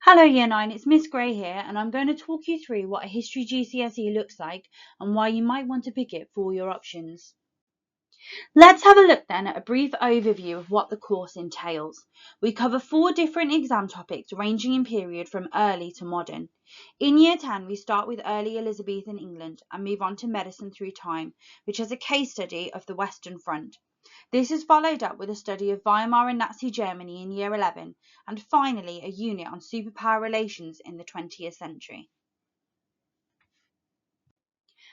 Hello Year 9, it's Miss Gray here and I'm going to talk you through what a History GCSE looks like and why you might want to pick it for your options. Let's have a look then at a brief overview of what the course entails. We cover 4 different exam topics ranging in period from early to modern. In Year 10 we start with early Elizabethan England and move on to medicine through time, which has a case study of the Western Front. This is followed up with a study of Weimar and Nazi Germany in Year 11, and finally a unit on superpower relations in the 20th century.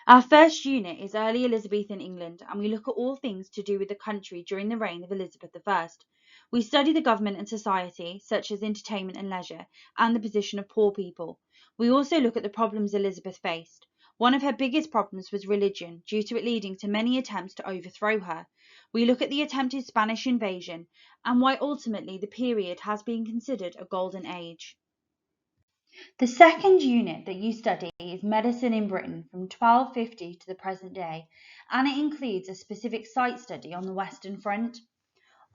Our first unit is early Elizabethan England, and we look at all things to do with the country during the reign of Elizabeth I. We study the government and society, such as entertainment and leisure, and the position of poor people. We also look at the problems Elizabeth faced. One of her biggest problems was religion, due to it leading to many attempts to overthrow her. We look at the attempted Spanish invasion, and why ultimately the period has been considered a golden age. The second unit that you study is medicine in Britain from 1250 to the present day, and it includes a specific site study on the Western Front.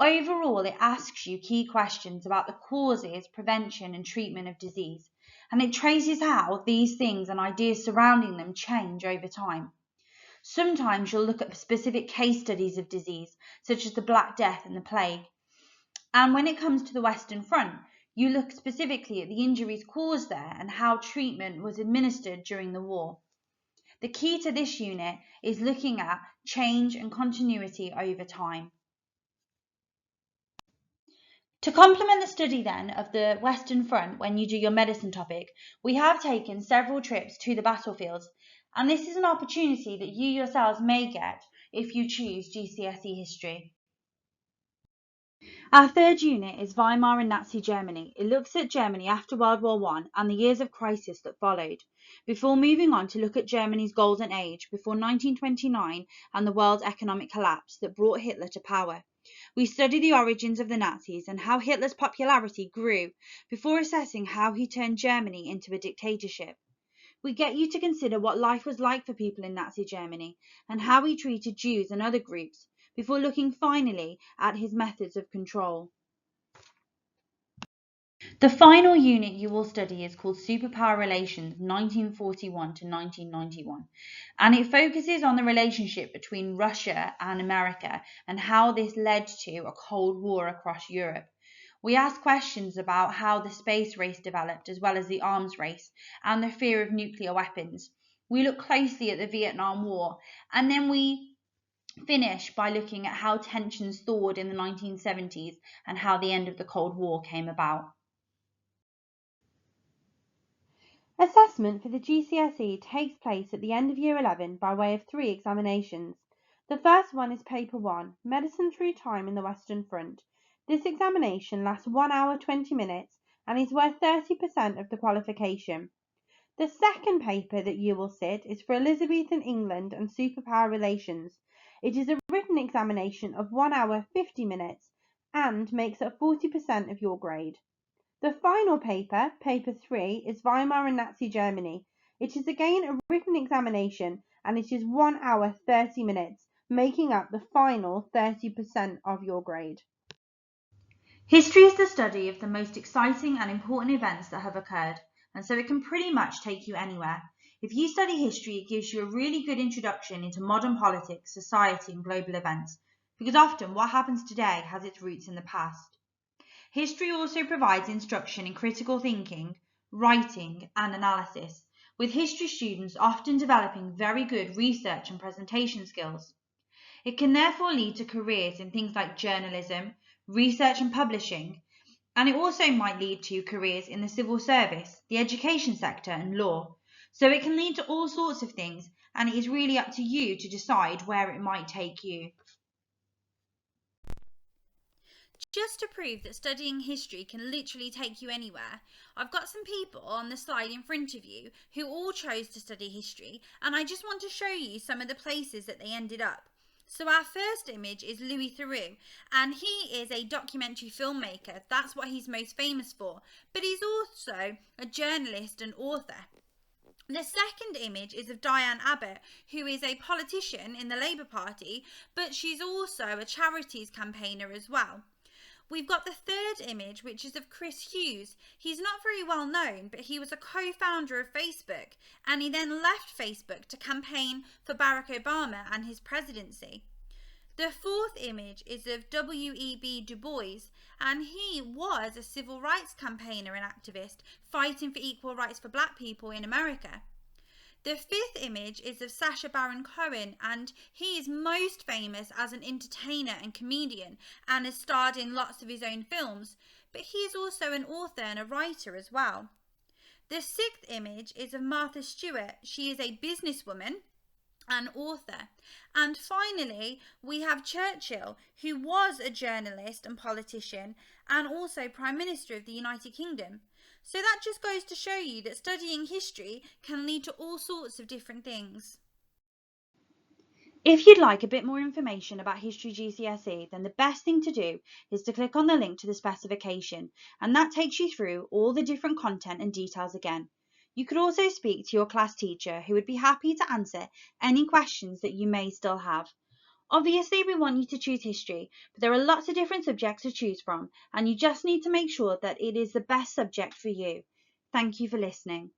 Overall, it asks you key questions about the causes, prevention, and treatment of disease, and it traces how these things and ideas surrounding them change over time. Sometimes you'll look at specific case studies of disease, such as the Black Death and the Plague. And when it comes to the Western Front, you look specifically at the injuries caused there and how treatment was administered during the war. The key to this unit is looking at change and continuity over time. To complement the study then of the Western Front when you do your medicine topic, we have taken several trips to the battlefields, and this is an opportunity that you yourselves may get if you choose GCSE history. Our third unit is Weimar and Nazi Germany. It looks at Germany after World War I and the years of crisis that followed, before moving on to look at Germany's golden age before 1929 and the world's economic collapse that brought Hitler to power. We study the origins of the Nazis and how Hitler's popularity grew before assessing how he turned Germany into a dictatorship. We get you to consider what life was like for people in Nazi Germany and how he treated Jews and other groups, before looking finally at his methods of control. The final unit you will study is called Superpower Relations 1941 to 1991, and it focuses on the relationship between Russia and America and how this led to a Cold War across Europe. We ask questions about how the space race developed as well as the arms race and the fear of nuclear weapons. We look closely at the Vietnam War, and then we finish by looking at how tensions thawed in the 1970s and how the end of the Cold War came about. Assessment for the GCSE takes place at the end of Year 11 by way of 3 examinations. The first one is Paper 1, Medicine Through Time in the Western Front. This examination lasts 1 hour 20 minutes and is worth 30% of the qualification. The second paper that you will sit is for Elizabethan England and superpower relations. It is a written examination of 1 hour 50 minutes and makes up 40% of your grade. The final paper, Paper 3, is Weimar and Nazi Germany. It is again a written examination and it is 1 hour 30 minutes, making up the final 30% of your grade. History is the study of the most exciting and important events that have occurred, and so it can pretty much take you anywhere. If you study history, it gives you a really good introduction into modern politics, society, and global events, because often what happens today has its roots in the past. History also provides instruction in critical thinking, writing, and analysis, with history students often developing very good research and presentation skills. It can therefore lead to careers in things like journalism, research and publishing, and it also might lead to careers in the civil service, the education sector, and law. So it can lead to all sorts of things, and it is really up to you to decide where it might take you. Just to prove that studying history can literally take you anywhere, I've got some people on the slide in front of you who all chose to study history, and I just want to show you some of the places that they ended up. So our first image is Louis Theroux, and he is a documentary filmmaker. That's what he's most famous for, but he's also a journalist and author. The second image is of Diane Abbott, who is a politician in the Labour Party, but she's also a charities campaigner as well. We've got the third image, which is of Chris Hughes. He's not very well known, but he was a co-founder of Facebook, and he then left Facebook to campaign for Barack Obama and his presidency. The fourth image is of W.E.B. Du Bois, and he was a civil rights campaigner and activist fighting for equal rights for black people in America. The fifth image is of Sacha Baron Cohen, and he is most famous as an entertainer and comedian and has starred in lots of his own films, but he is also an author and a writer as well. The sixth image is of Martha Stewart. She is a businesswoman and author. And finally, we have Churchill, who was a journalist and politician and also Prime Minister of the United Kingdom. So that just goes to show you that studying history can lead to all sorts of different things. If you'd like a bit more information about History GCSE, then the best thing to do is to click on the link to the specification, and that takes you through all the different content and details again. You could also speak to your class teacher, who would be happy to answer any questions that you may still have. Obviously, we want you to choose history, but there are lots of different subjects to choose from, and you just need to make sure that it is the best subject for you. Thank you for listening.